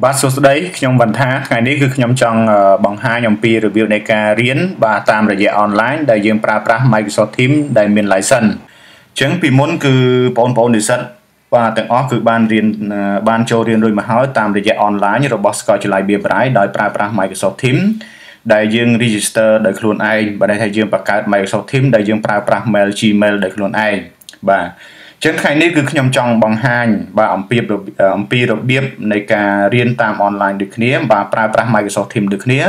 បាទសួស្តីខ្ញុំវណ្ណថាថ្ងៃនេះគឺខ្ញុំចង់បង្ហាញអំពីរបៀបនៃការរៀនបាទតាមរយៈ online ដែលយើងប្រើប្រាស់ Microsoft Teams ដែលមាន license អញ្ចឹងពីមុនគឺបងប្អូននិស្សិតបាទទាំងអស់គឺបានចូលរៀនរួចមកហើយតាមរយៈ online របស់សាកលវិទ្យាល័យ BBRI ដោយប្រើប្រាស់ Microsoft Teams ដែលយើង register ដោយខ្លួនឯងបើន័យថាយើងបង្កើត Microsoft Teams ដែលយើងប្រើប្រាស់ mail Gmail ដោយខ្លួនឯងបាទចឹងថ្ងៃនេះគឺខ្ញុំចង់បង្ហាញបាទអំពីរបៀបនៃការរៀនតាម online ដូចគ្នាបាទប្រើប្រាស់ Microsoft Teams ដូចគ្នា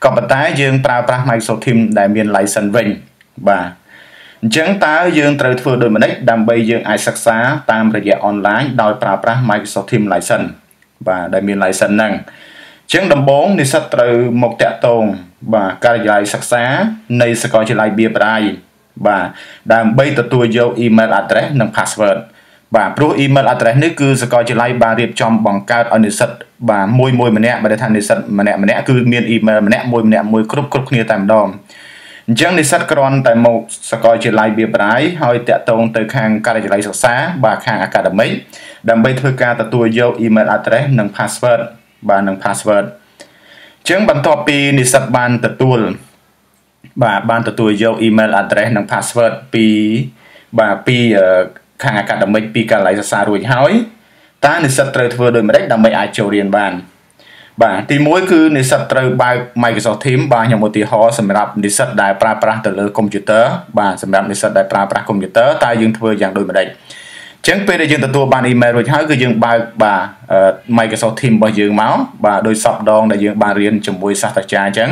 ក៏ប៉ុន្តែយើងប្រើប្រាស់ Microsoft Teams ដែលមាន license វិញបាទអញ្ចឹងតើយើងត្រូវធ្វើដូចម្តេចដើម្បីយើងអាចសិក្សាតាមរយៈ online ដោយប្រើប្រាស់ Microsoft Teams license បាទដែលមាន license ហ្នឹងអញ្ចឹងដំបូងនិស្សិតត្រូវមកតាក់ទងបាទការិយាល័យសិក្សានៃសាកលវិទ្យាល័យ BBRIបាទដើម្បីទទួលយក email address និង password បាទព្រោះ email address នេះគឺសាកលវិទ្យាល័យបានរៀបចំបង្កើតឲ្យនិស្សិតបាទមួយម្នាក់បើថានិស្សិតម្នាក់គឺមាន email ម្នាក់មួយគ្រប់គ្នាតែម្ដងអញ្ចឹងនិស្សិតគ្រាន់តែមកសាកលវិទ្យាល័យ BBRI ហើយតាក់ទងទៅខាងការិយាល័យសិក្សាបាទខាង academic ដើម្បីធ្វើការទទួលយក email address និង password បាទនិង password អញ្ចឹងបន្ទាប់ពីនិស្សិតបានទទួលយក email address និង password ពីខាង academic ពីការិយាល័យសិក្សារួចហើយតើនិស្សិតត្រូវធ្វើដូចម្តេចដើម្បីអាចចូលរៀនបានបាទទី1គឺនិស្សិតត្រូវបើក Microsoft Teams បាទខ្ញុំឧទាហរណ៍សម្រាប់និស្សិតដែលប្រើប្រាស់ទៅលើកុំព្យូទ័របាទសម្រាប់និស្សិតដែលប្រើប្រាស់កុំព្យូទ័រតើយើងធ្វើយ៉ាងដូចម្តេចអញ្ចឹងពេលដែលយើងទទួលបាន email រួចហើយគឺយើងបើកបាទ Microsoft Teams របស់យើងមកបាទដោយសពដងដែលយើងបានរៀនជាមួយសាស្ត្រាចារ្យអញ្ចឹង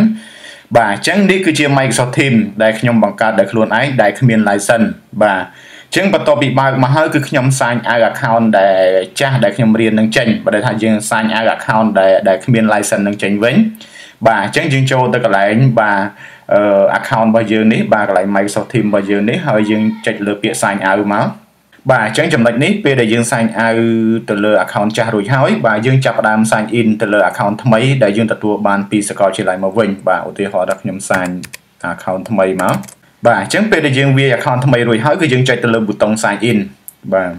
បាទអញ្ចឹងនេះគឺជា Microsoft Teams ដែលខ្ញុំបង្កើតដោយខ្លួនឯងដែលគ្មាន license បាទអញ្ចឹងបន្ទាប់ពីបើកមកហើយគឺខ្ញុំ sign out account ដែលចាស់ដែលខ្ញុំរៀននឹងចេញបើថាយើង sign out account ដែលគ្មាន license នឹងចេញវិញបាទអញ្ចឹងយើងចូលទៅកន្លែងបាទaccount របស់យើងនេះបាទកន្លែង Microsoft Teams របស់យើងនេះហើយយើងចុចលើពាក្យ sign out មកបាទអញ្ចឹងចំណុចនេះពេលដែលយើង sign out ទៅលើ account ចាស់រួចហើយបាទយើងចាប់ផ្ដើម sign in ទៅលើ account ថ្មីដែលយើងទទួលបានពីសាកលវិទ្យាល័យមកវិញបាទឧទាហរណ៍ថាខ្ញុំ sign account ថ្មីមកបាទអញ្ចឹងពេលដែលយើងវាយ account ថ្មីរួចហើយគឺយើងចុចទៅលើប៊ូតុង sign in បាទអ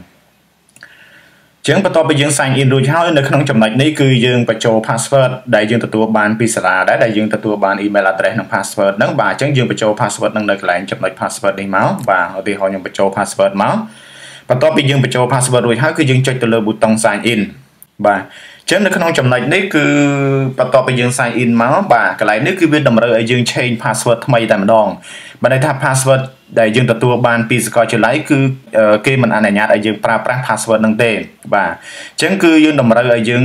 ញ្ចឹងបន្ទាប់ពីយើង sign in រួចហើយនៅក្នុងចំណុចនេះគឺយើងបញ្ចូល password ដែលយើងទទួលបានពីសាលាដែលយើងទទួលបាន email address និង password ហ្នឹងបាទអញ្ចឹងយើងបញ្ចូល password ហ្នឹងនៅកន្លែងចំណុច password នេះមកបាទឧទាហរណ៍ខ្ញុំបញ្ចូល password មកបន្ទាប់ពីយើងបញ្ចូល password រួចហើយគឺយើងចុចទៅលើប៊ូតុង sign in បាទអញ្ចឹងនៅក្នុងចំណុចនេះគឺបន្ទាប់ពីយើង sign in មកបាទកន្លែងនេះគឺវាតម្រូវឲ្យយើង change password ថ្មីតែម្ដងបើន័យថា password ដែលយើងទទួលបានពីសាកលវិទ្យាល័យគឺគេមិនអនុញ្ញាតឲ្យយើងប្រើប្រាស់ password ហ្នឹងទេបាទអញ្ចឹងគឺយើងតម្រូវឲ្យយើង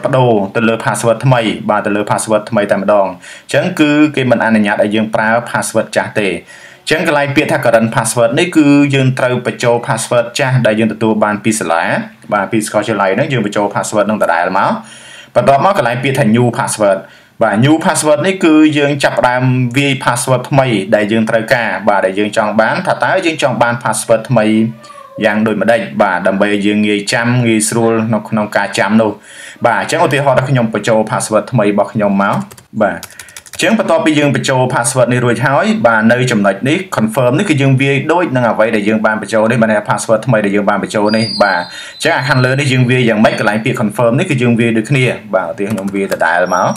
បដូរទៅលើ password ថ្មីបាទទៅលើ password ថ្មីតែម្ដងអញ្ចឹងគឺគេមិនអនុញ្ញាតឲ្យយើងប្រើ password ចាស់ទេអញ្ចឹងកន្លែងពាក្យថា current password នេះគឺយើងត្រូវបញ្ចូល password ចាស់ដែលយើងទទួលបានពីសាលាបាទពីសាកលវិទ្យាល័យហ្នឹងយើងបញ្ចូល password ហ្នឹងដដែលមកបន្ទាប់មកកន្លែងពាក្យថា new password បាទ new password នេះគឺយើងចាប់ផ្ដើមវាយ password ថ្មីដែលយើងត្រូវការបាទដែលយើងចង់បានថាតើយើងចង់បាន password ថ្មីយ៉ាងដូចម្ដេចបាទដើម្បីឲ្យយើងងាយចាំងាយស្រួលនៅក្នុងការចាំនោះបាទអញ្ចឹងឧទាហរណ៍ថាខ្ញុំបញ្ចូល password ថ្មីរបស់ខ្ញុំមកបាទអញ្ចឹងបន្ទាប់ពីយើងបញ្ចូល password នេះរួចហើយបាទនៅចំណុចនេះ confirm នេះគឺយើងវាយដូចនឹងអ្វីដែលយើងបានបញ្ចូលនេះបាទ password ថ្មីដែលយើងបានបញ្ចូលនេះបាទអញ្ចឹងខាងលើនេះយើងវាយយ៉ាងម៉េចកន្លែងពាក្យ confirm នេះគឺយើងវាយដូចគ្នាបាទឧទាហរណ៍ខ្ញុំវាយដដែលមក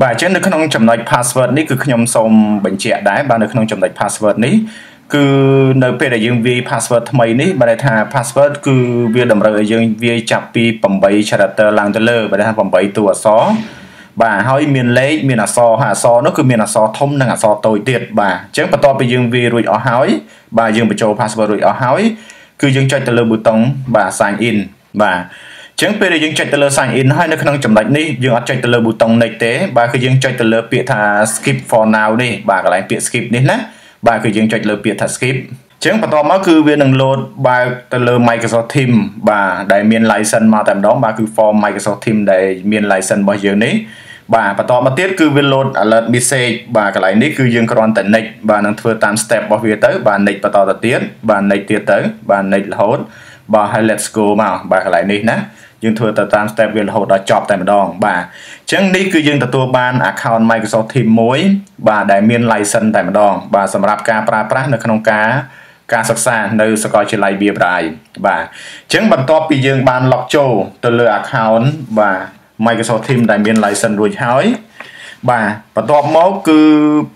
បាទអញ្ចឹងនៅក្នុងចំណុច password នេះគឺខ្ញុំសូមបញ្ជាក់ដែរបាទនៅក្នុងចំណុច password នេះគឺនៅពេលដែលយើងវាយ password ថ្មីនេះបើន័យថា password គឺវាតម្រូវឲ្យយើងវាយចាប់ពី8 character ឡើងទៅលើបើន័យថា8តួអក្សរបាទហើយមានលេខមានអក្សរហើយអក្សរនោះគឺមានអក្សរធំនិងអក្សរតូចទៀតបាទអញ្ចឹងបន្ទាប់ពីយើងវាយរួចអស់ហើយបាទយើងបញ្ចូល password រួចអស់ហើយគឺយើងចុចទៅលើប៊ូតុងបាទ sign in បាទអញ្ចឹងពេលដែលយើងចុចទៅលើ sign in ហើយនៅក្នុងចំណុចនេះយើងអត់ចុចទៅលើប៊ូតុង next ទេបាទគឺយើងចុចទៅលើពាក្យថា skip for now នេះបាទកន្លែងពាក្យ skip នេះណាបាទគឺយើងចុចលើពាក្យថា skip អញ្ចឹងបន្ទាប់មកគឺវានឹង load បើកទៅលើ Microsoft Teams បាទដែលមាន license មកតែម្ដងបាទគឺ form Microsoft Teams ដែលមាន license របស់យើងនេះបាទបន្តមកទៀតគឺវា load alert message បាទកន្លែងនេះគឺយើងគ្រាន់តែ next បាទនឹងធ្វើតាម step របស់វាទៅបាទ next បន្តទៅទៀតបាទ next ទៀតទៅបាទ next រហូតបាទហើយ let's go មកបាទកន្លែងនេះណាយើងធ្វើទៅតាម step វារហូតដល់ចប់តែម្ដងបាទអញ្ចឹងនេះគឺយើងទទួលបាន account Microsoft Teams មួយបាទដែលមាន license តែម្ដងបាទសម្រាប់ការប្រើប្រាស់នៅក្នុងការសិក្សានៅសាកលវិទ្យាល័យ BBRI បាទអញ្ចឹងបន្ទាប់ពីយើងបាន log ចូលទៅលើ account បាទ Microsoft Teams ដែលមាន license រួចហើយបាទបន្ទាប់មកគឺ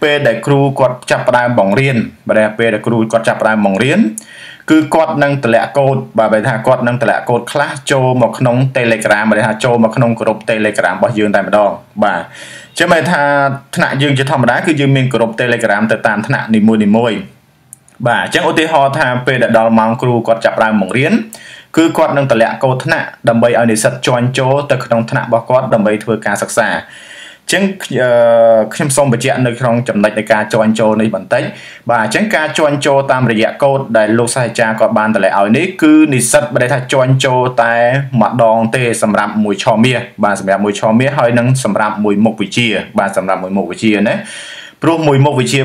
ពេលដែលគ្រូគាត់ចាប់ផ្ដើមបង្រៀនបាទពេលដែលគ្រូគាត់ចាប់ផ្ដើមបង្រៀនគឺគាត់នឹងតម្លាក់កូដបាទបែរថាគាត់នឹងតម្លាក់កូដខ្លះចូលមកក្នុង Telegram បែរថាចូលមកក្នុងក្រុម Telegram របស់យើងតែម្ដងបាទចឹងបែរថាថ្នាក់យើងជាធម្មតាគឺយើងមានក្រុម Telegram ទៅតាមថ្នាក់នីមួយៗបាទអញ្ចឹងឧទាហរណ៍ថាពេលដែលដល់ម៉ោងគ្រូគាត់ចាប់ផ្ដើមបង្រៀនគឺគាត់នឹងតម្លាក់កូដថ្នាក់ដើម្បីឲ្យនិស្សិតjoinចូលទៅក្នុងថ្នាក់របស់គាត់ដើម្បីធ្វើការសិក្សាចឹងខ្ញុំសូមបញ្ជាក់នៅក្នុងចំណុចនៃការjoinចូលនេះបន្តិចបាទអញ្ចឹងការ join ចូលតាមរយៈកូដដែលលោកសាស្ត្រាចារ្យគាត់បានតម្លែងឲ្យនេះគឺនិស្សិតបានថា join ចូលតែម្ដងទេសម្រាប់មួយឆមាសបាទសម្រាប់មួយឆមាសហើយនឹងសម្រាប់មួយមុខវិជ្ជាបាទសម្រាប់មួយមុខវិជ្ជាណាព្រោះមួយមុខវិជ្ជា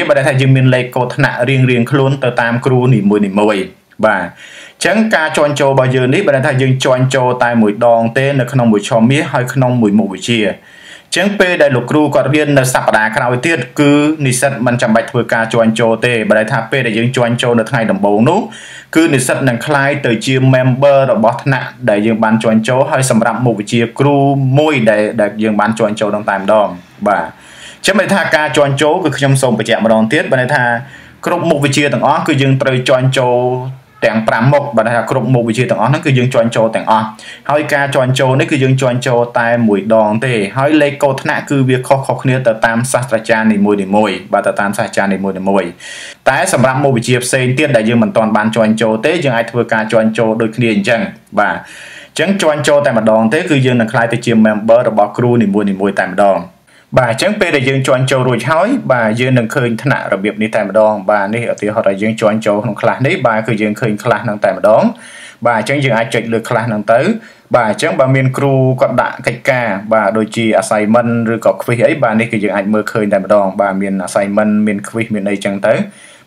បានថាយើងមានលេខកូដថ្នាក់រៀងខ្លួនទៅតាមគ្រូនីមួយបាទអញ្ចឹងការ join ចូលរបស់យើងនេះបានថាយើង join ចូលតែមួយដងទេនៅក្នុងមួយឆមាសហើយក្នុងមួយមុខវិជ្ជាចឹងពេលដែលលោកគ្រូគាត់រៀននៅសប្តាហ៍ក្រោយទៀតគឺនិស្សិតមិនចាំបាច់ធ្វើការ join ចូលទេបើន័យថាពេលដែលយើង join ចូលនៅថ្ងៃដំបូងនោះគឺនិស្សិតនឹងក្លាយទៅជា member របស់ថ្នាក់ដែលយើងបាន join ចូលហើយសម្រាប់មុខវិជ្ជាគ្រូមួយដែលយើងបាន join ចូលនឹងតែម្ដងបាទចឹងមានថាការ join ចូលគឺខ្ញុំសូមបញ្ជាក់ម្ដងទៀតបើន័យថាគ្រប់មុខវិជ្ជាទាំងអស់គឺយើងត្រូវ join ចូលទាំង5មុខបើថាគ្រប់មុខវិជ្ជាទាំងអស់ហ្នឹងគឺយើង join ចូលទាំងអស់ហើយការ join ចូលនេះគឺយើង join ចូលតែមួយដងទេហើយលេខកូដថ្នាក់គឺវាខុសគ្នាទៅតាមសាស្ត្រាចារ្យនីមួយបាទទៅតាមសាស្ត្រាចារ្យនីមួយតែសម្រាប់មុខវិជ្ជាផ្សេងទៀតដែលយើងមិនទាន់បាន join ចូលទេយើងអាចធ្វើការ join ចូលដូចគ្នាអញ្ចឹងបាទអញ្ចឹង join ចូលតែម្ដងទេគឺយើងនឹងក្លាយទៅជា member របស់គ្រូនីមួយតែម្ដងបាទអញ្ចឹងពេលដែលយើង join ចូលរួចហើយបាទយើងនឹងឃើញថ្នាក់របៀបនេះតែម្ដងបាទនេះឧទាហរណ៍ថាយើង join ចូលក្នុង class នេះបាទគឺយើងឃើញ class ហ្នឹងតែម្ដងបាទអញ្ចឹងយើងអាចចុចលើ class ហ្នឹងទៅបាទអញ្ចឹងបើមានគ្រូគាត់ដាក់កិច្ចការបាទដូចជា assignment ឬក៏ quiz អីបាទនេះគឺយើងអាចមើលឃើញតែម្ដងបាទមាន assignment មាន quiz មានអីចឹងទៅ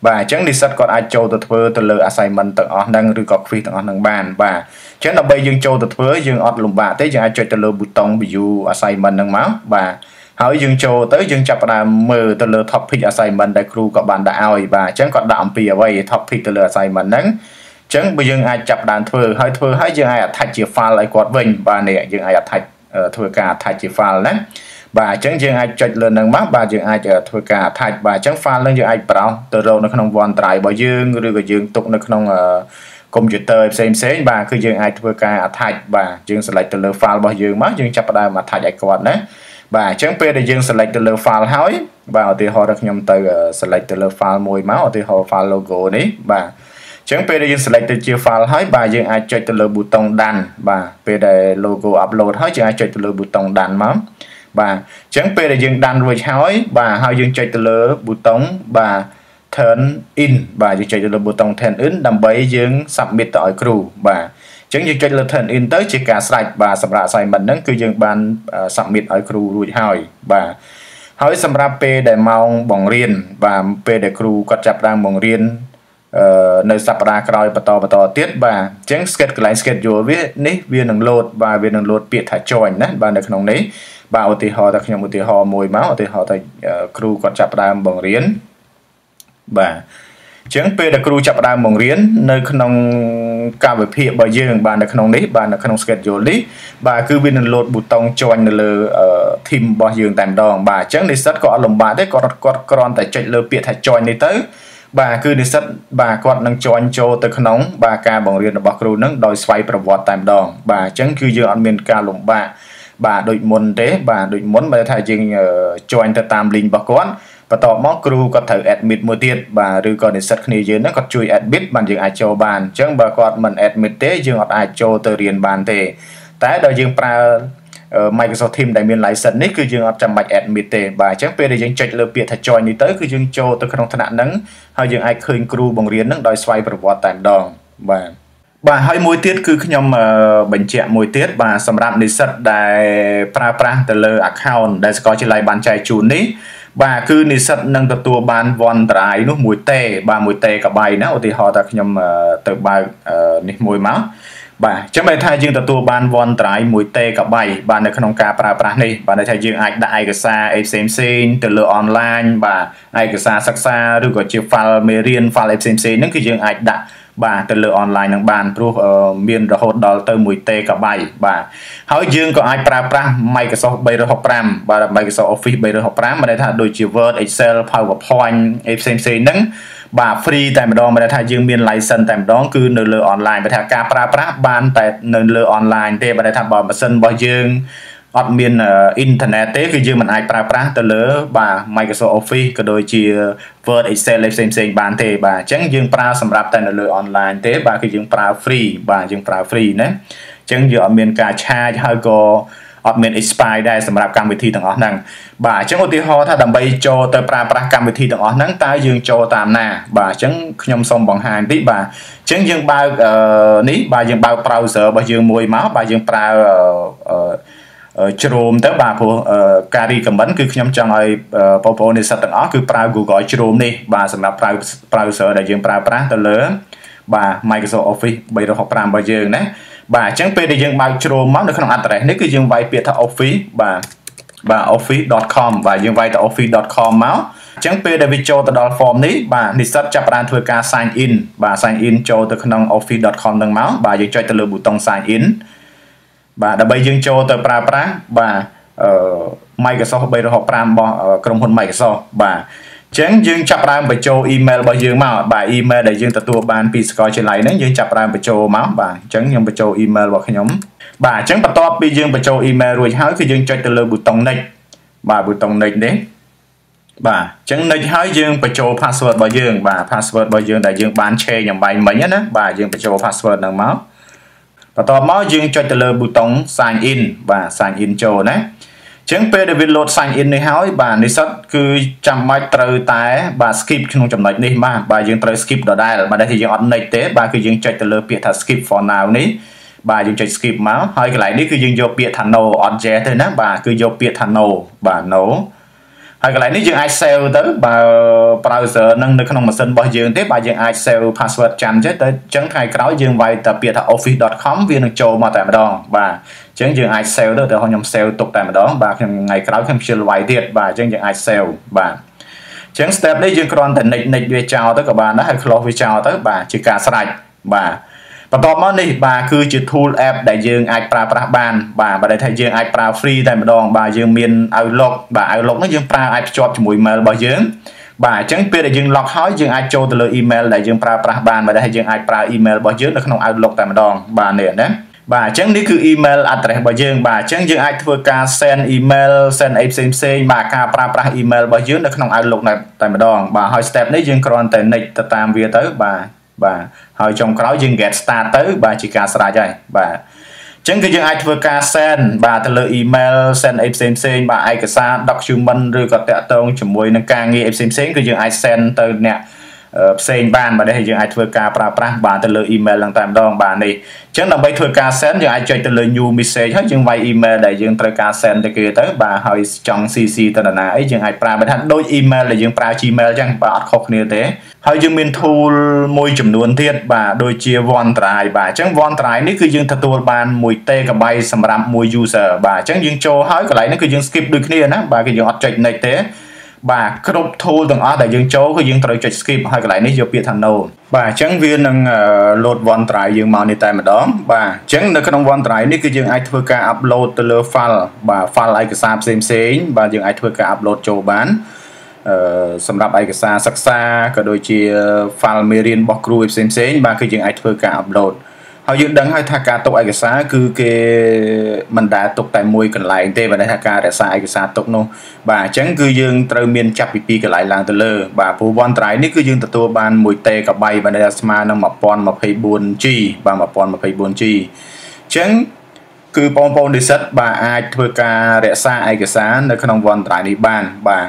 បាទអញ្ចឹងនិស្សិតគាត់អាចចូលទៅធ្វើទៅលើ assignment ទាំងអស់ហ្នឹងឬក៏ quiz ទាំងអស់ហ្នឹងបានបាទអញ្ចឹងដើម្បីយើងចូលទៅធ្វើយើងអត់លំបាកទេយើងអាចចុចទៅលើ button view assignment ហ្នឹងមកបាទហើយយើងចូលទៅយើងចាប់ផ្ដើមមើលទៅលើ topic assignment ដែលគ្រូក៏បានដាក់ឲ្យបាទអញ្ចឹងគាត់ដាក់អំពីអ្វី topic ទៅលើ assignment ហ្នឹងអញ្ចឹងបើយើងអាចចាប់ផ្ដើមធ្វើហើយយើងអាច attach ជា file ឲ្យគាត់វិញបាទនេះយើងអាច attach ធ្វើការ attach ជា file ណាបាទអញ្ចឹងយើងអាចចុចលើហ្នឹងមកបាទយើងអាចធ្វើការ attach បាទអញ្ចឹង file ហ្នឹងយើងអាចbrowse ទៅរកនៅក្នុង OneDrive របស់យើងឬក៏យើងទុកនៅក្នុងកុំព្យូទ័រផ្សេងបាទគឺយើងអាចធ្វើការ attach បាទយើង select ទៅលើ file របស់យើងមកយើងចាប់ផ្ដើម attach ឲ្យគាត់ណាបាទអញ្ចឹងពេលដែលយើង select ទៅលើ file ហើយបាទឧទាហរណ៍ថាខ្ញុំទៅ select ទៅលើ file មួយមកឧទាហរណ៍ file logo នេះបាទអញ្ចឹងពេលដែលយើង select ទៅជា file ហើយបាទយើងអាចចុចទៅលើ button done បាទពេលដែល logo upload ហើយយើងអាចចុចទៅលើ button done មកបាទអញ្ចឹងពេលដែលយើង done រួចហើយបាទហើយយើងចុចទៅលើ button បាទ turn in បាទយើងចុចទៅលើ button turn in ដើម្បីយើង submit ទៅឲ្យគ្រូបាទអញ្ចឹងយើងចុចលើ turn in ទៅជាការស្រេចបាទសម្រាប់ assignment ហ្នឹងគឺយើងបាន submit ឲ្យគ្រូរួចហើយបាទហើយសម្រាប់ពេលដែលម៉ោងបង្រៀនបាទពេលដែលគ្រូគាត់ចាប់ផ្ដើមបង្រៀននៅសប្តាហ៍ក្រោយបន្តទៀតបាទអញ្ចឹង schedule វានឹង load បាទវានឹង load ពាក្យថា join ណាបាទនៅក្នុងនេះបាទឧទាហរណ៍ថាខ្ញុំឧទាហរណ៍មួយមកឧទាហរណ៍ថាគ្រូគាត់ចាប់ផ្ដើមបង្រៀនបាទអញ្ចឹងពេលដែលគ្រូចាប់ផ្ដើមបង្រៀននៅក្នុងកាលវិភាគរបស់យើងបាទនៅក្នុងនេះបាទនៅក្នុង schedule នេះបាទគឺវានឹង load button join នៅលើ team របស់យើងតែម្ដងបាទអញ្ចឹងនិស្សិតក៏អត់លំបាកទេគាត់គ្រាន់តែចុចលើពាក្យថា join នេះទៅបាទគឺនិស្សិតបាទគាត់នឹង join ចូលទៅក្នុងបាទការបង្រៀនរបស់គ្រូនឹងដោយស្វ័យប្រវត្តិតែម្ដងបាទអញ្ចឹងគឺយើងអត់មានការលំបាកបាទដូចមុនទេបាទដូចមុនបើថាយើង join ទៅតាម link របស់គាត់បន្ទាប់មកគ្រូគាត់ត្រូវ admit មួយទៀតបាទឬក៏និស្សិតគ្នាយើងហ្នឹងគាត់ជួយ admit បានយើងអាចចូលបានអញ្ចឹងបើគាត់មិន admit ទេយើងអត់អាចចូលទៅរៀនបានទេតែដល់យើងប្រើ Microsoft Teams ដែលមាន license នេះគឺយើងអត់ចាំបាច់ admit ទេបាទអញ្ចឹងពេលដែលយើងចុចលើពាក្យថា join នេះទៅគឺយើងចូលទៅក្នុងថ្នាក់ហ្នឹងហើយយើងអាចឃើញគ្រូបង្រៀនហ្នឹងដោយស្វ័យប្រវត្តិតែម្ដងបាទហើយមួយទៀតគឺខ្ញុំបញ្ជាក់មួយទៀតបាទសម្រាប់និស្សិតដែលប្រើប្រាស់ទៅលើ account ដែលសាកលវិទ្យាល័យបានចែកជូននេះបាទគឺនិស្សិតនឹងទទួលបាន OneDrive នោះ1តេបាទ1តេកាបៃណាឧទាហរណ៍ថាខ្ញុំទៅបើកនេះមួយមកបាទអញ្ចឹងបើថាយើងទទួលបាន OneDrive 1តេកាបៃបាទនៅក្នុងការប្រើប្រាស់នេះបាទថាយើងអាចដាក់ឯកសារអីផ្សេងទៅលើ online បាទឯកសារសិក្សាឬក៏ជា file មេរៀន file អីផ្សេងហ្នឹងគឺយើងអាចដាក់ បាទទៅលើ online នឹងបានព្រោះមានរហូតដល់ទៅ1 TB បាទហើយយើងក៏អាចប្រើប្រាស់ Microsoft 365បាទ Microsoft Office 365មិនន័យថាដូចជា Word Excel PowerPoint អីផ្សេងៗហ្នឹងបាទ free តែម្ដងមិនន័យថាយើងមាន license តែម្ដងគឺនៅលើ online បើថាការប្រើប្រាស់បានតែនៅលើ online ទេបើន័យថាបើម៉ាស៊ីនរបស់យើងអត់មានអ៊ីនធឺណិតទេគឺយើងមិនអាចប្រើប្រាស់ទៅលើបាទ Microsoft Office ក៏ដូចជា Word Excel ផ្សេងៗបានទេបាទអញ្ចឹងយើងប្រើសម្រាប់តែនៅលើ online ទេបាទគឺយើងប្រើ free បាទយើងប្រើ free ណាអញ្ចឹងយើងអត់មានការ charge ហើយក៏អត់មាន expire ដែរសម្រាប់កម្មវិធីទាំងអស់ហ្នឹងបាទអញ្ចឹងឧទាហរណ៍ថាដើម្បីចូលទៅប្រើប្រាស់កម្មវិធីទាំងអស់ហ្នឹងតើយើងចូលតាមណាបាទអញ្ចឹងខ្ញុំសូមបង្ហាញតិចបាទអញ្ចឹងយើងបើកនេះបាទយើងបើក browser របស់យើងមួយមកបាទយើងប្រើជ្រោមទៅបាទព្រោះការ recommend គឺខ្ញុំចង់ឲ្យបងប្អូននិស្សិតទាំងអស់គឺប្រើ Google Chrome នេះបាទសម្រាប់ប្រើ browser ដែលយើងប្រើប្រាស់ទៅលើបាទ Microsoft Office 365របស់យើងណាបាទអញ្ចឹងពេលដែលយើងបើក Chrome មកនៅក្នុង address នេះគឺយើងវាយពាក្យថា Office បាទ office.com បាទយើងវាយទៅ office.com មកអញ្ចឹងពេលដែលវាចូលទៅដល់ form នេះបាទនិស្សិតចាប់ផ្ដើមធ្វើការ sign in បាទ sign in ចូលទៅក្នុង office.com ហ្នឹងមកបាទយើងចុចទៅលើប៊ូតុង sign inបាទដើម្បីយើងចូលទៅប្រើប្រាស់បាទ Microsoft 365របស់ក្រុមហ៊ុន Microsoft បាទអញ្ចឹងយើងចាប់ផ្ដើមបញ្ចូល email របស់យើងមកបាទ email ដែលយើងទទួលបានពីសាកលវិទ្យាល័យហ្នឹងយើងចាប់ផ្ដើមបញ្ចូលមកបាទអញ្ចឹងខ្ញុំបញ្ចូល email របស់ខ្ញុំបាទអញ្ចឹងបន្ទាប់ពីយើងបញ្ចូល email រួចហើយគឺយើងចុចទៅលើប៊ូតុង next បាទប៊ូតុង next នេះបាទអញ្ចឹង next ហើយយើងបញ្ចូល password របស់យើងបាទ password របស់យើងដែលយើងបាន change អំបញ្ញមិញណាបាទយើងបញ្ចូល password ហ្នឹងមកបន្ទាប់មកយើងចុចទៅលើប៊ូតុង sign in បាទ sign in ចូលណាអញ្ចឹងពេលដែលវា load sign in នេះហើយបាទនិស្សិតគឺចាំបាច់ត្រូវតែបាទ skip ក្នុងចំណុចនេះបាទយើងត្រូវ skip ដដែលបើដែលយើងអត់ next ទេបាទគឺយើងចុចទៅលើពាក្យថា skip for now នេះបាទយើងចុច skip មកហើយកន្លែងនេះគឺយើងយកពាក្យថា no អត់ yes ទេណាបាទគឺយកពាក្យថា no បាទ no ហើយកន្លែងនេះយើងអាច save ទៅបើ browser នឹងនៅក្នុងម៉ាស៊ីនរបស់យើងទេបាទយើងអាច save password ចាំចេះទៅអញ្ចឹងថ្ងៃក្រោយយើងវាយតែពាក្យថា office.com វានឹងចូលមកតែម្ដងបាទអញ្ចឹងយើងអាច save ទៅខ្ញុំ save ទុកតែម្ដងបាទខ្ញុំថ្ងៃក្រោយខ្ញុំខ្ជិលវាយទៀតបាទអញ្ចឹងយើងអាច save បាទអញ្ចឹង step នេះយើងគ្រាន់តែ next វាចោលទៅក៏បានដែរហើយ close វាចោលទៅបាទជាការស្រេចបាទបន្ទាប់មកនេះបាទគឺជា tool app ដែលយើងអាចប្រើប្រាស់បានបាទបើថាយើងអាចប្រើ free តែម្ដងបាទយើងមាន Outlook បាទ Outlook នោះយើងប្រើអាចភ្ជាប់ជាមួយ mail របស់យើងបាទអញ្ចឹងពេលដែលយើង log ហើយយើងអាចចូលទៅលើ email ដែលយើងប្រើប្រាស់បានបើថាយើងអាចប្រើ email របស់យើងនៅក្នុង Outlook តែម្ដងបាទនេះណាបាទអញ្ចឹងនេះគឺ email address របស់យើងបាទអញ្ចឹងយើងអាចធ្វើការ send email send អីផ្សេងបាទការប្រើប្រាស់ email របស់យើងនៅក្នុង Outlook តែម្ដងបាទហើយ step នេះយើងគ្រាន់តែ next ទៅតាមវាទៅបាទហើយចុងក្រោយយើង get start ទៅបាទជាការស្រេចហើយបាទអញ្ចឹងគឺយើងអាចធ្វើការ send បាទទៅលើ email send អីផ្សេងបាទឯកសារ document ឬក៏តាក់ទងជាមួយនឹងការងារអីផ្សេងគឺយើងអាច send ទៅអ្នកផ្សេងបានបាទដែលយើងអាចធ្វើការប្រើប្រាស់បាទទៅលើ email ហ្នឹងតែម្ដងបាទនេះអញ្ចឹងដើម្បីធ្វើការ send យើងអាចចុចទៅលើ new message ហើយយើងវាយ email ដែលយើងត្រូវការ send ទៅគេទៅបាទហើយចង់ CC ទៅនរណាអីយើងអាចប្រើបើថាដូច email ដែលយើងប្រើ Gmail អញ្ចឹងបាទអត់ខុសគ្នាទេហើយយើងមាន tool មួយចំនួនទៀតបាទដូចជា OneDrive បាទអញ្ចឹង OneDrive នេះគឺយើងទទួលបាន1 TB សម្រាប់មួយ user បាទអញ្ចឹងយើងចូលហើយកន្លែងនេះគឺយើង skip ដូចគ្នាណាបាទគឺយើងអត់ចុច next ទេបាទគ្រប់ tool ទាំងអស់ដែលយើងចូលគឺយើងត្រូវចុច skip ហើយកន្លែងនេះយកពាក្យថា no បាទអញ្ចឹងវានឹង load OneDrive យើងមកនេះតែម្ដងបាទអញ្ចឹងនៅក្នុង OneDrive នេះគឺយើងអាចធ្វើការ upload ទៅលើ file បាទ file ឯកសារផ្សេងបាទយើងអាចធ្វើការ upload ចូលបានសម្រាប់ឯកសារសិក្សាក៏ដូចជា file មេរៀនរបស់គ្រូផ្សេងបាទគឺយើងអាចធ្វើការ upload ហើយយើងដឹងហើយថាការទុកឯកសារគឺគេមិនដែលទុកតែមួយកន្លែងទេបើថាការរក្សាឯកសារទុកនោះបាទអញ្ចឹងគឺយើងត្រូវមានចាប់ពី2កន្លែងឡើងទៅលើបាទព្រោះ OneDrive នេះគឺយើងទទួលបាន1 TB បើដែលស្មើនឹង 1024G បាទ 1024G អញ្ចឹងគឺបងប្អូននិស្សិតបាទអាចធ្វើការរក្សាឯកសារនៅក្នុង OneDrive នេះបានបាទ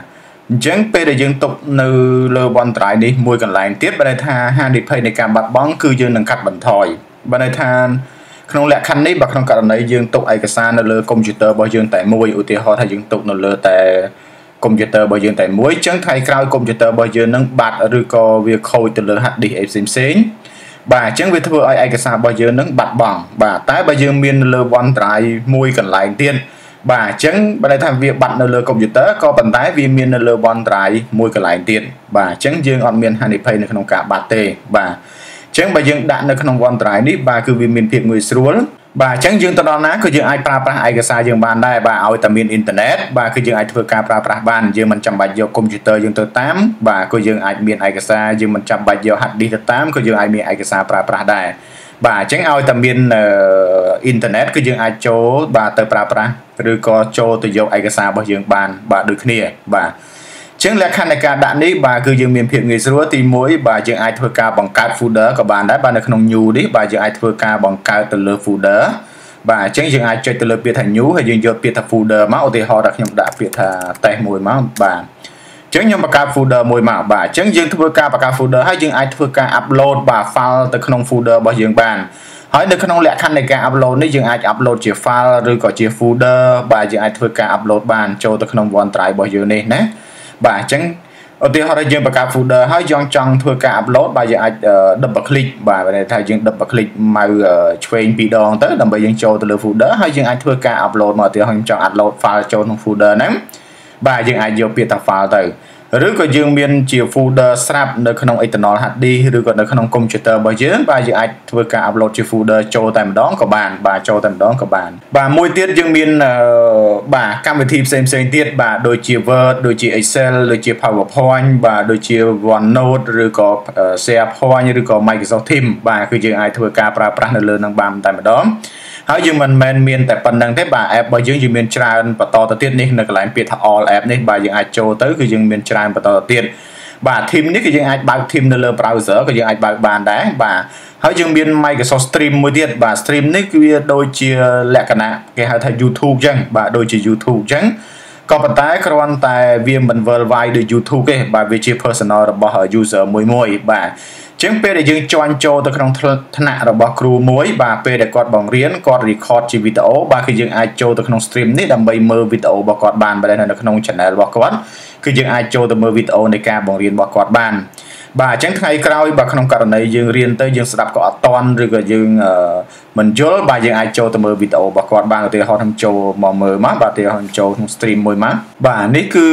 អញ្ចឹងពេលដែលយើងទុកនៅលើ OneDrive នេះមួយកន្លែងទៀតបើថាហានិភ័យនៃការបាត់បង់គឺយើងនឹងកាត់បន្ថយបើន័យថាក្នុងលក្ខខណ្ឌនេះបើក្នុងករណីយើងទុកឯកសារនៅលើកុំព្យូទ័ររបស់យើងតែមួយឧទាហរណ៍ថាយើងទុកនៅលើតែកុំព្យូទ័ររបស់យើងតែមួយអញ្ចឹងថ្ងៃក្រោយកុំព្យូទ័ររបស់យើងនឹងបាត់ឬក៏វាខូចទៅលើ hard disk អីផ្សេងបាទអញ្ចឹងវាធ្វើឲ្យឯកសាររបស់យើងនឹងបាត់បង់បាទតែបើយើងមាននៅលើ OneDrive មួយកន្លែងទៀតបាទអញ្ចឹងបើន័យថាវាបាត់នៅលើកុំព្យូទ័រក៏ប៉ុន្តែវាមាននៅលើ OneDrive មួយកន្លែងទៀតបាទអញ្ចឹងយើងអត់មានហានិភ័យនៅក្នុងការបាត់ទេបាទអ ចឹងបើយើងដាក់នៅក្នុង OneDrive នេះបាទគឺវាមានភាពងាយស្រួលបាទអញ្ចឹងយើងទៅដល់ណាគឺយើងអាចប្រើប្រាស់ឯកសារយើងបានដែរបាទឲ្យតែមានអ៊ីនធឺណិតបាទគឺយើងអាចធ្វើការប្រើប្រាស់បានយើងមិនចាំបាច់យកកុំព្យូទ័រយើងទៅតាមបាទគឺយើងអាចមានឯកសារយើងមិនចាំបាច់យក hard disk ទៅតាមក៏យើងអាចមានឯកសារប្រើប្រាស់ដែរបាទអញ្ចឹងឲ្យតែមានអ៊ីនធឺណិតគឺយើងអាចចូលបាទទៅប្រើប្រាស់ឬក៏ចូលទៅយកឯកសាររបស់យើងបានបាទដូចគ្នាបាទចឹងលក្ខខណ្ឌនៃការដាក់នេះបាទគឺយើងមានភាពងាយស្រួលទី1បាទយើងអាចធ្វើការបង្កើត folder ក៏បានដែរបាទនៅក្នុង new នេះបាទយើងអាចធ្វើការបង្កើតទៅលើ folder បាទអញ្ចឹងយើងអាចចុចទៅលើពាក្យថា new ហើយយើងយកពាក្យថា folder មកឧទាហរណ៍ថាខ្ញុំដាក់ពាក្យថា test មួយមកបាទអញ្ចឹងខ្ញុំបង្កើត folder មួយមកបាទអញ្ចឹងយើងធ្វើការបង្កើត folder ហើយយើងអាចធ្វើការ upload បាទ file ទៅក្នុង folder របស់យើងបានហើយនៅក្នុងលក្ខខណ្ឌនៃការ upload នេះយើងអាច upload ជា file ឬក៏ជា folder បាទយើងអាចធ្វើការ upload បានចូលទៅក្នុង OneDrive របស់យើងនេះណាបាទអញ្ចឹងឧទាហរណ៍យើងបង្កើត folder ហើយយើងចង់ធ្វើការ upload បាទយើងអាច double click បាទន័យថាយើង double click មកឆ្វេងពីរដងទៅដើម្បីយើងចូលទៅលើ folder ហើយយើងអាចធ្វើការ upload មកឧទាហរណ៍ខ្ញុំចង់ upload file ចូលក្នុង folder ហ្នឹងបាទយើងអាចយកពាក្យថា file ទៅឬក៏យើងមានជា folder ស្រាប់នៅក្នុង external hard disk ឬក៏នៅក្នុង computer របស់យើងបាទយើងអាចធ្វើការ upload ជា folder ចូលតែម្ដងក៏បានបាទចូលតែម្ដងក៏បានបាទមួយទៀតយើងមានបាទកម្មវិធីផ្សេងទៀតបាទដូចជា Word ដូចជា Excel ដូចជា PowerPoint បាទដូចជា OneNote ឬក៏ SharePoint ឬក៏ Microsoft Teams បាទគឺយើងអាចធ្វើការប្រើប្រាស់នៅលើនឹងបានតែម្ដងហើយយើងមិនមែនមានតែប៉ុណ្្នឹងទេបាទ app របស់យើងមានច្រើនបន្តទៅទៀតនេះនៅកន្លែងពាក្យថា all app នេះបាទយើងអាចចូលទៅគឺយើងមានច្រើនបន្តទៅទៀតបាទ Team នេះគឺយើងអាចបើក Team នៅលើ browser ក៏យើងអាចបើកបានដែរបាទហើយយើងមាន Microsoft Stream មួយទៀតបាទ Stream នេះគឺវាដូចជាលក្ខណៈគេហៅថា YouTube អញ្ចឹងបាទដូចជា YouTube អញ្ចឹងក៏ប៉ុន្តែគ្រាន់តែវាមិន worldwide ដូច YouTube ទេបាទវាជា personal របស់ user មួយបាទចឹងពេលដែលយើងជន់ចូលទៅក្នុងថ្នាក់របស់គ្រូមួយបាទពេលដែលគាត់បង្រៀនគាត់ record ជាវីដេអូបាទគឺយើងអាចចូលទៅក្នុង stream នេះដើម្បីមើលវីដេអូរបស់គាត់បានបាទនៅក្នុង channel របស់គាត់គឺយើងអាចចូលទៅមើលវីដេអូនៃការបង្រៀនរបស់គាត់បានបាទអញ្ចឹងថ្ងៃក្រោយបាទក្នុងករណីយើងរៀនទៅយើងស្ដាប់ក៏អត់តាន់ឬក៏យើងមិនយល់បាទយើងអាចចូលទៅមើលវីដេអូរបស់គាត់បានឧទាហរណ៍ខ្ញុំចូលមកមើលមកបាទឧទាហរណ៍ចូលក្នុង stream មួយមកបាទនេះគឺ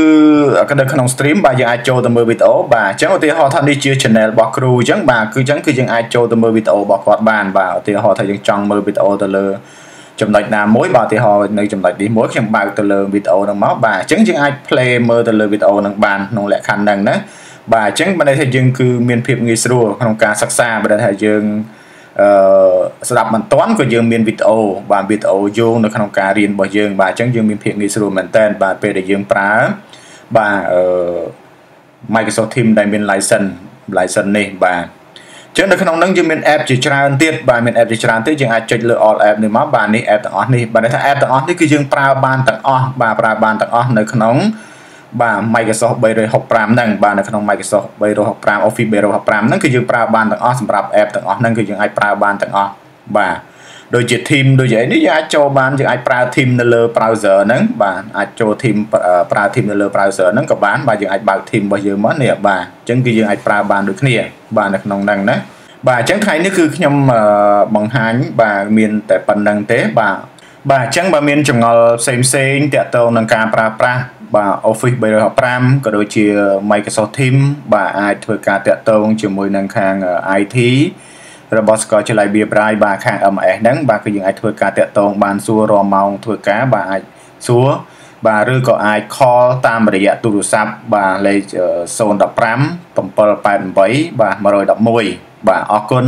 នៅក្នុង stream បាទយើងអាចចូលទៅមើលវីដេអូបាទអញ្ចឹងឧទាហរណ៍ថានេះជា channel របស់គ្រូអញ្ចឹងបាទគឺអញ្ចឹងគឺយើងអាចចូលទៅមើលវីដេអូរបស់គាត់បានបាទឧទាហរណ៍ថាយើងចង់មើលវីដេអូទៅលើចំណុចណាមួយបាទឧទាហរណ៍នៅចំណុចនេះមួយខ្ញុំបើកទៅលើវីដេអូហ្នឹងមកបាទអញ្ចឹងយើងអាច play មើលទៅលើវីដេអូហ្នឹងបានក្នុងលក្ខខណ្ឌហ្នឹងណាបាទអញ្ចឹងបើន័យថាយើងគឺមានភាពងាយស្រួលក្នុងការសិក្សាបើន័យថាយើងស្ដាប់មិនទាន់ក៏យើងមានវីដេអូបាទវីដេអូយោងនៅក្នុងការរៀនរបស់យើងបាទអញ្ចឹងយើងមានភាពងាយស្រួលមែនតើបាទពេលដែលយើងប្រើបាទMicrosoft Teams ដែលមាន license នេះបាទអញ្ចឹងនៅក្នុងហ្នឹងយើងមាន app ជាច្រើនទៀតបាទមាន app ជាច្រើនទៀតយើងអាចចុចលើ all app នេះមកបាទនេះ app ទាំងអស់នេះបាទន័យថា app ទាំងអស់នេះគឺយើងប្រើបានទាំងអស់បាទប្រើបានទាំងអស់នៅក្នុងបាទ Microsoft 365ហ្នឹងបាទនៅក្នុង Microsoft 365 Office 365ហ្នឹងគឺយើងប្រើបានទាំងអស់សម្រាប់ app ទាំងអស់ហ្នឹងគឺយើងអាចប្រើបានទាំងអស់បាទដូចជា Team ដូចអីនេះយើងអាចចូលបានយើងអាចប្រើ Team នៅលើ browser ហ្នឹងបាទអាចចូល Team ប្រើ Team នៅលើ browser ហ្នឹងក៏បានបាទយើងអាចបើក Team របស់យើងមកនេះបាទអញ្ចឹងគឺយើងអាចប្រើបានដូចគ្នាបាទនៅក្នុងហ្នឹងណាបាទអញ្ចឹងថ្ងៃនេះគឺខ្ញុំបង្ហាញបាទមានតែប៉ុណ្្នឹងទេបាទអញ្ចឹងបើមានចម្ងល់ផ្សេងតាក់ទងនឹងការប្រើប្រាស់បាទ Office 365ក៏ដូចជា Microsoft Teams បាទអាចធ្វើការតាក់ទងជាមួយនឹងខាង IT របស់សាកលវិទ្យាល័យ BRI បាទខាង MS ហ្នឹងបាទគឺយើងអាចធ្វើការតាក់ទងបានសួររាល់ម៉ោងធ្វើការបាទអាចសួរបាទឬក៏អាច call តាមរយៈទូរស័ព្ទបាទលេខ015 788បាទ111បាទអរគុណ